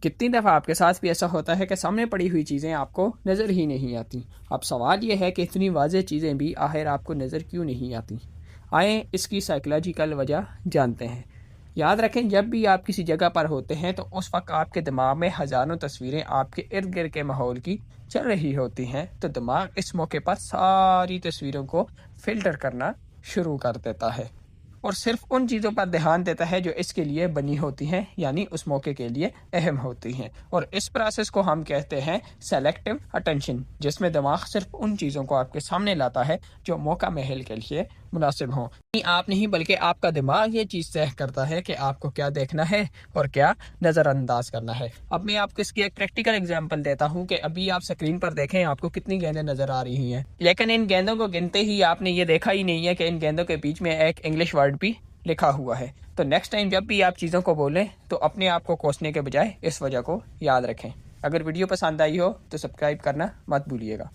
कितनी दफ़ा आपके साथ भी ऐसा होता है कि सामने पड़ी हुई चीज़ें आपको नज़र ही नहीं आती। अब सवाल यह है कि इतनी वाज़ेह चीज़ें भी आखिर आपको नज़र क्यों नहीं आती। आए इसकी साइकोलॉजिकल वजह जानते हैं। याद रखें, जब भी आप किसी जगह पर होते हैं तो उस वक्त आपके दिमाग में हज़ारों तस्वीरें आपके इर्द गिर्द के माहौल की चल रही होती हैं, तो दिमाग इस मौके पर सारी तस्वीरों को फ़िल्टर करना शुरू कर देता है और सिर्फ उन चीज़ों पर ध्यान देता है जो इसके लिए बनी होती हैं, यानी उस मौके के लिए अहम होती हैं। और इस प्रोसेस को हम कहते हैं सेलेक्टिव अटेंशन, जिसमें दिमाग सिर्फ उन चीज़ों को आपके सामने लाता है जो मौका महल के लिए मुनासिब हों। आप नहीं बल्कि आपका दिमाग ये चीज़ तय करता है कि आपको क्या देखना है और क्या नज़रअंदाज करना है। अब मैं आपको इसकी एक प्रैक्टिकल एग्जांपल देता हूँ कि अभी आप स्क्रीन पर देखें आपको कितनी गेंदें नज़र आ रही हैं, लेकिन इन गेंदों को गिनते ही आपने ये देखा ही नहीं है कि इन गेंदों के बीच में एक इंग्लिश वर्ड भी लिखा हुआ है। तो नेक्स्ट टाइम जब भी आप चीज़ों को बोलें तो अपने आप को कोसने के बजाय इस वजह को याद रखें। अगर वीडियो पसंद आई हो तो सब्सक्राइब करना मत भूलिएगा।